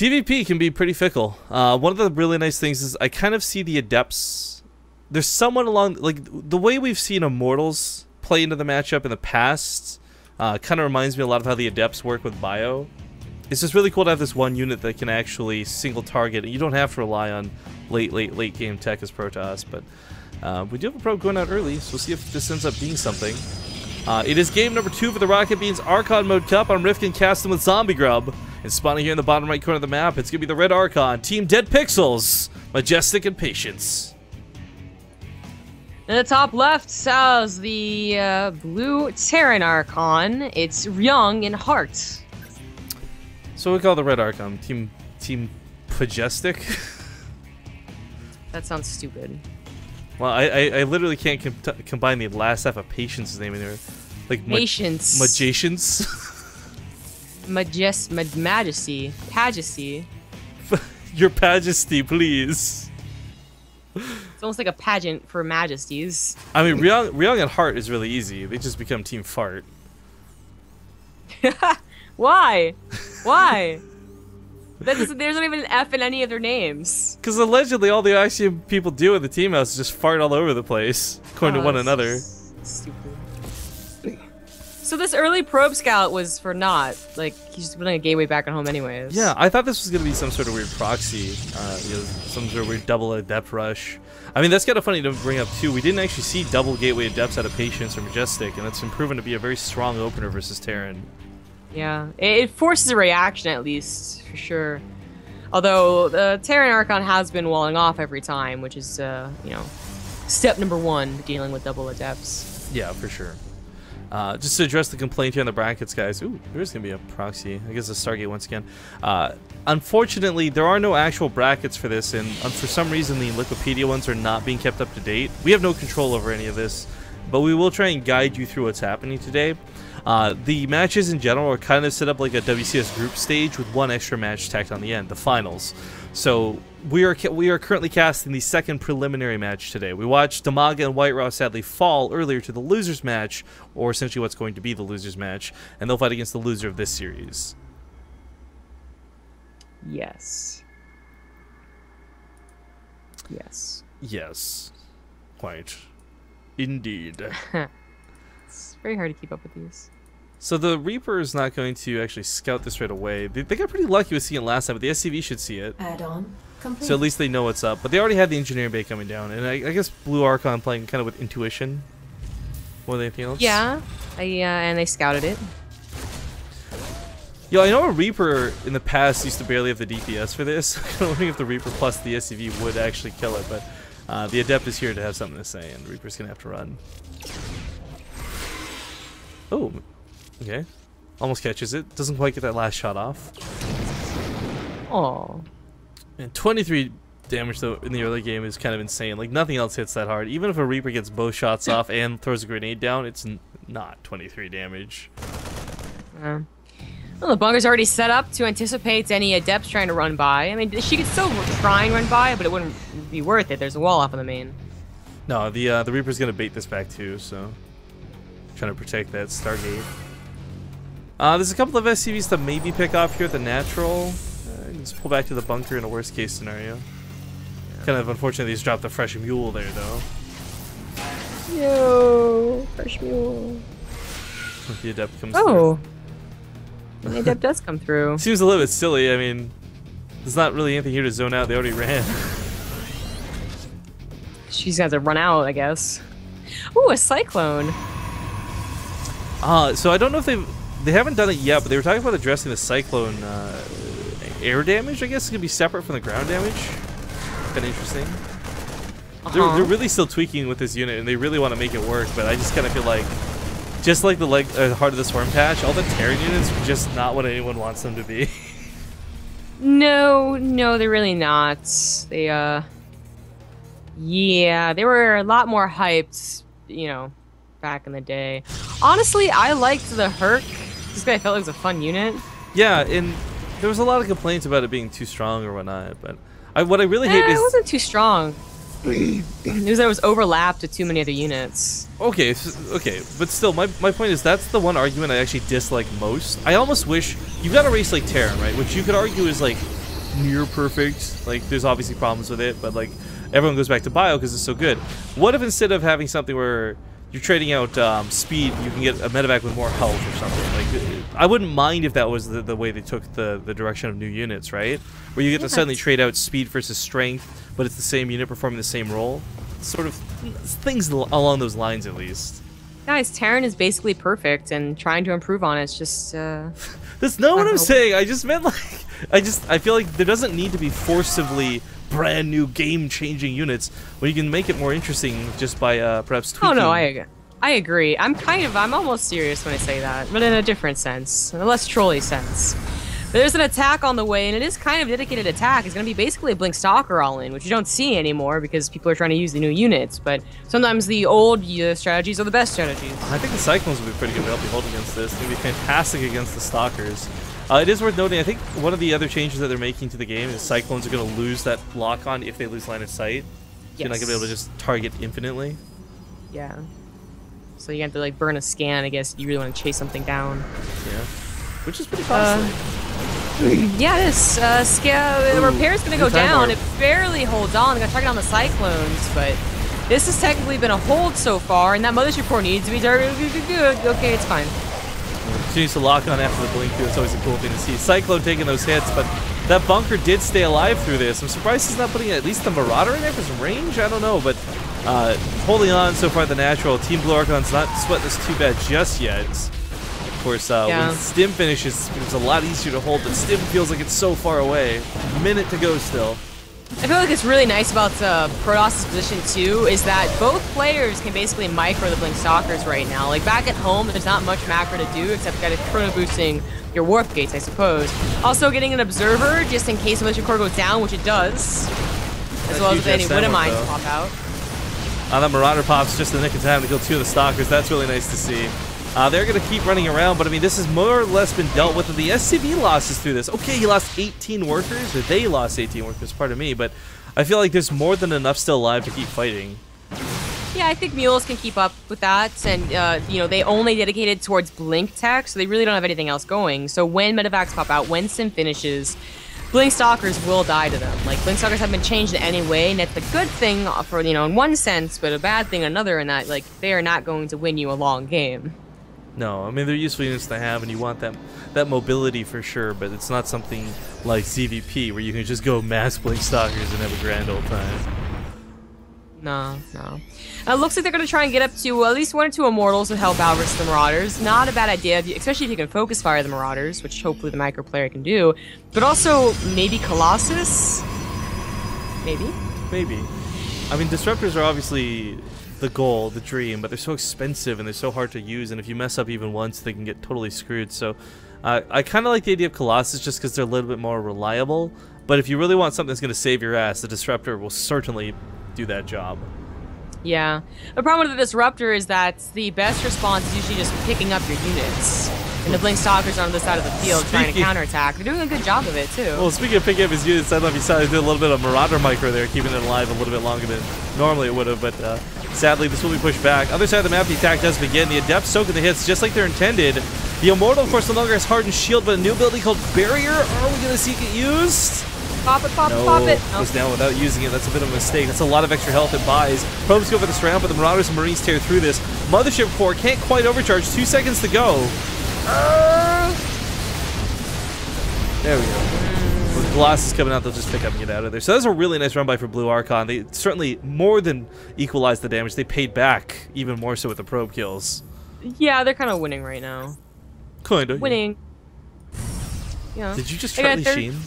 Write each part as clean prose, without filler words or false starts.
TvP can be pretty fickle. One of the really nice things is I kind of see the Adepts. There's someone along, like, the way we've seen Immortals play into the matchup in the past kind of reminds me a lot of how the Adepts work with Bio. It's just really cool to have this one unit that can actually single target. You don't have to rely on late game tech as Protoss, but we do have a probe going out early, so we'll see if this ends up being something. It is game number 2 for the Rocketbeans Archon Mode Cup. I'm Rifkin casting with Zombie Grub. And spawning here in the bottom right corner of the map, it's going to be the Red Archon, Team Dead Pixels, Majestic, and Patience. In the top left says the blue Terran Archon. It's Ryung in Heart. So we call the Red Archon Team Majestic. That sounds stupid. Well, I literally can't combine the last half of Patience's name in there. Like Patience. Majestic. Majesty. Pagesty. Your Majesty, please. It's almost like a pageant for majesties. I mean, Ryung and Heart is really easy. They just become Team Fart. Why? Why? There's not even an F in any of their names. Because allegedly all the Axiom people do in the team house is just fart all over the place, according to one another. Stupid. So this early probe scout was for naught. Like, he's just building a gateway back at home anyways. Yeah, I thought this was going to be some sort of weird proxy, you know, some sort of weird double adept rush. I mean, that's kind of funny to bring up too. We didn't actually see double gateway adepts out of Patience or Majestic, and it's been proven to be a very strong opener versus Terran. Yeah, it forces a reaction at least, for sure. Although the Terran Archon has been walling off every time, which is, you know, step number 1 dealing with double adepts. Yeah, for sure. Just to address the complaint here in the brackets, guys. Ooh, there's going to be a proxy. I guess a Stargate once again. Unfortunately, there are no actual brackets for this, and for some reason the Liquipedia ones are not being kept up to date. We have no control over any of this, but we will try and guide you through what's happening today. The matches in general are kind of set up like a WCS group stage with one extra match tacked on the end, the finals. So we are currently casting the second preliminary match today. We watched Damaga and White Raw sadly fall earlier to the losers match, or essentially what's going to be the losers match, and they'll fight against the loser of this series. Yes. Yes. Yes. Quite. Indeed. It's very hard to keep up with these. So the Reaper is not going to actually scout this right away. They got pretty lucky with seeing it last time, but the SCV should see it. Add-on complete. So at least they know what's up. But they already had the engineering bay coming down, and I guess Blue Archon playing kind of with intuition more than anything else. Yeah, and they scouted it. Yo, I know a Reaper in the past used to barely have the DPS for this. I'm wondering if the Reaper plus the SCV would actually kill it, but the Adept is here to have something to say, and the Reaper's gonna have to run. Oh. Okay. Almost catches it. Doesn't quite get that last shot off. Oh. And 23 damage though in the early game is kind of insane. Like nothing else hits that hard. Even if a Reaper gets both shots off and throws a grenade down, it's not 23 damage. Well, the bunker's already set up to anticipate any adepts trying to run by. I mean, she could still try and run by, but it wouldn't be worth it. There's a wall off on the main. No, the Reaper's gonna bait this back too, so trying to protect that Stargate. There's a couple of SCVs to maybe pick off here at the natural. Just pull back to the bunker in a worst case scenario. Yeah. Kind of unfortunate he's dropped the fresh mule there though. Yo, fresh mule. The Adept comes through. The Adept does come through. Seems a little bit silly. I mean, there's not really anything here to zone out. They already ran. She's got to run out, I guess. Ooh, a Cyclone. So I don't know if they haven't done it yet, but they were talking about addressing the Cyclone air damage. I guess it's gonna be separate from the ground damage. Kind of interesting. They're really still tweaking with this unit, and they really want to make it work. But I just kind of feel like, just like the Heart of the Swarm patch, all the Terran units are just not what anyone wants them to be. No, they're really not. They yeah, they were a lot more hyped, you know, back in the day. Honestly, I liked the Herc. This guy felt like it was a fun unit. Yeah, and there was a lot of complaints about it being too strong or whatnot, but what I really hate is... it wasn't too strong. It was that it was overlapped with too many other units. Okay, but still, my point is that's the one argument I actually dislike most. I almost wish... You've got a race like Terran, right? Which you could argue is like near perfect. Like, there's obviously problems with it, but like everyone goes back to bio because it's so good. What if instead of having something where you're trading out speed, you can get a medevac with more health or something? Like, I wouldn't mind if that was the way they took the direction of new units, right? Where you get to suddenly trade out speed versus strength, but it's the same unit performing the same role. Sort of things along those lines, at least. Guys, Terran is basically perfect, and trying to improve on it's just. That's not what I'm saying. I just meant like, I feel like there doesn't need to be forcibly brand new game-changing units when you can make it more interesting just by perhaps tweaking. Oh no, I agree. I'm almost serious when I say that, but in a different sense, in a less trolly sense. But there's an attack on the way, and it is kind of a dedicated attack. It's going to be basically a Blink Stalker all in, which you don't see anymore because people are trying to use the new units. But sometimes the old strategies are the best strategies. I think the Cyclones will be pretty good to help you hold against this. It's going to be fantastic against the Stalkers. It is worth noting, I think one of the other changes that they're making to the game is Cyclones are going to lose that lock-on if they lose line of sight. Yes. You're not going to be able to just target infinitely. Yeah. So you have to like burn a scan, I guess, if you really want to chase something down. Yeah. Which is pretty costly. Yeah, it is. The repair's going to go down. It barely holds on. They're going to target on the Cyclones, but this has technically been a hold so far, and that Mothership Core needs to be targeted. Good. Okay, it's fine. Continues to lock on after the blink, too. It's always a cool thing to see. Cyclone taking those hits, but that bunker did stay alive through this. I'm surprised he's not putting at least the Marauder in there for some range. I don't know, but holding on so far the natural. Team Blue Archon's not sweating this too bad just yet. Of course, when Stim finishes, it's a lot easier to hold, but Stim feels like it's so far away. Minute to go still. I feel like it's really nice about Protoss' position too is that both players can basically micro the Blink Stalkers right now. Like back at home, there's not much macro to do except kind of chrono boosting your warp gates, I suppose. Also getting an observer just in case the Militia Core goes down, which it does, as well as any Wind Mines pop out. That Marauder pops just in the nick of time to kill 2 of the Stalkers. That's really nice to see. They're going to keep running around, but I mean, this has more or less been dealt with. The SCV losses through this. Okay, he lost 18 workers, or they lost 18 workers, pardon me, but I feel like there's more than enough still alive to keep fighting. Yeah, I think Mules can keep up with that, and, you know, they only dedicated towards Blink tech, so they really don't have anything else going. So when Medevacs pop out, when Sim finishes, Blink Stalkers will die to them. Like, Blink Stalkers haven't been changed in any way, and that's a good thing for, you know, in one sense, but a bad thing in another in that, like, they are not going to win you a long game. No, I mean, they're useful units to have, and you want that mobility for sure, but it's not something like TvP where you can just go mass Blink Stalkers and have a grand old time. No. It looks like they're going to try and get up to at least 1 or 2 Immortals to help out versus the Marauders. Not a bad idea, especially if you can focus fire the Marauders, which hopefully the micro player can do. But also, maybe Colossus? Maybe. I mean, Disruptors are obviously the goal, the dream, but they're so expensive and they're so hard to use, and if you mess up even once, they can get totally screwed. So I kind of like the idea of Colossus just because they're a little bit more reliable, but if you really want something that's going to save your ass, the Disruptor will certainly do that job. Yeah. The problem with the Disruptor is that the best response is usually just picking up your units. And the Blink Stalkers are on the side of the field trying to counterattack. They're doing a good job of it, too. Well, speaking of picking up his units, I don't know if you saw they did a little bit of Marauder micro there, keeping it alive a little bit longer than normally it would have, but sadly, this will be pushed back. Other side of the map, the attack does begin. The Adepts soaking the hits just like they're intended. The Immortal, of course, no longer has Hardened Shield, but a new ability called Barrier. Are we going to see it used? Pop it. Goes down without using it. That's a bit of a mistake. That's a lot of extra health it buys. Probes go for this round, but the Marauders and Marines tear through this. Mothership Core can't quite overcharge. 2 seconds to go. There we go. With Colossus coming out, they'll just pick up and get out of there. So that was a really nice run by for Blue Archon. They certainly more than equalized the damage. They paid back even more so with the probe kills. Yeah, they're kind of winning right now. Kinda. Winning. Yeah. Did you just Charlie Sheen?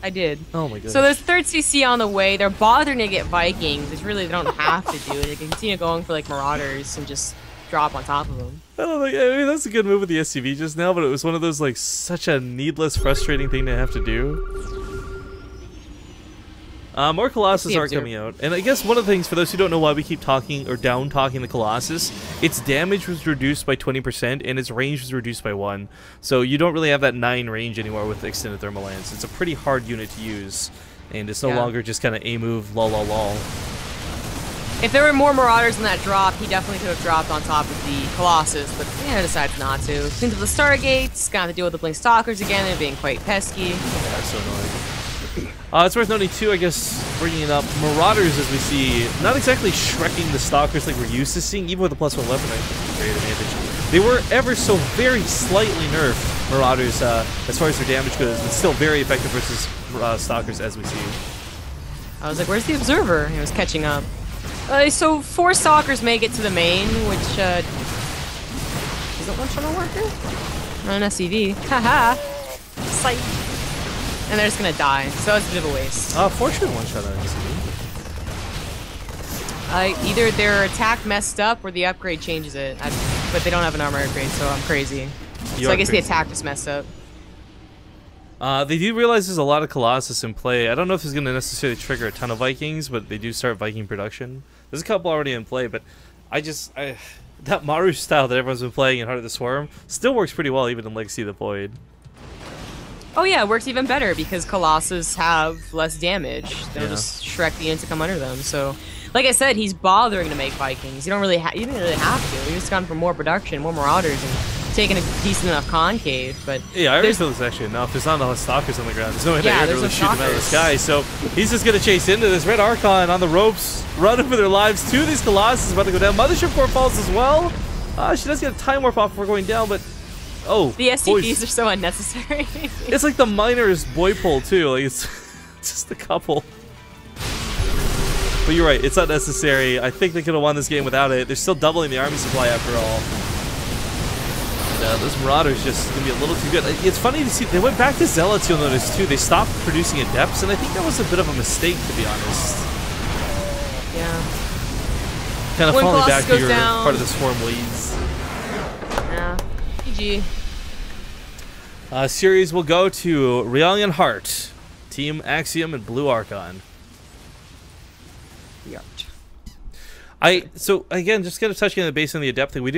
I did. Oh my goodness. So there's 3rd CC on the way. They're bothering to get Vikings, which really they don't have to do. They can continue going for like Marauders and just drop on top of them. I don't know. I mean, that's a good move with the SCV just now, but it was one of those like such a needless, frustrating thing to have to do. More Colossus are coming out, and I guess one of the things for those who don't know why we keep talking or down talking the Colossus, its damage was reduced by 20% and its range was reduced by 1. So you don't really have that 9 range anymore with extended thermal lance. It's a pretty hard unit to use, and it's no longer just kind of a move lol. If there were more Marauders in that drop, he definitely could have dropped on top of the Colossus, but decides not to. Cleans up the Stargates, got to deal with the Blink Stalkers again, they're being quite pesky. That's so annoying. It's worth noting too, I guess, bringing up Marauders as we see, not exactly shrekking the Stalkers like we're used to seeing, even with the +1 weapon, I think great advantage. They were ever so very slightly nerfed, Marauders, as far as their damage goes, but still very effective versus Stalkers as we see. I was like, where's the Observer? He was catching up. So 4 Stalkers make it to the main, which isn't one-shot a worker? Not an SCV. Haha. Sight. And they're just gonna die, so it's a bit of a waste. Fortunate one-shot on SCV. Either their attack messed up or the upgrade changes it. But they don't have an armor upgrade, so I'm crazy. So I guess the attack just messed up. They do realize there's a lot of Colossus in play. I don't know if it's going to necessarily trigger a ton of Vikings, but they do start Viking production. There's a couple already in play, but that Maru style that everyone's been playing in Heart of the Swarm still works pretty well, even in Legacy of the Void. Oh yeah, it works even better because Colossus have less damage. They'll just Shrek the unit to come under them. So, like I said, he's bothering to make Vikings. You don't really you didn't really have to. You just gone for more production, more Marauders, and taking a decent enough concave. But yeah, I already feel it's actually enough. There's not enough Stalkers on the ground. There's no way to really shoot them out of the sky. So he's just gonna chase into this Red Archon on the ropes, running for their lives. 2 of these Colossus about to go down. Mothership Core falls as well. She does get a Time Warp off before going down, but the SCVs are so unnecessary. It's like the miners boy pull too. Like it's just a couple. But you're right, it's not necessary. I think they could have won this game without it. They're still doubling the army supply after all. And those Marauders just gonna be a little too good. It's funny to see they went back to Zealots. You'll notice too. They stopped producing Adepts, and I think that was a bit of a mistake, to be honest. Yeah. Kind of when falling Colossus back to your down, part of the Swarm leads. Yeah. GG. Series will go to Ryung and Hart, Team Axiom and Blue Archon. The Arch. So again, just kind of touching on the base on the Adept thing, we do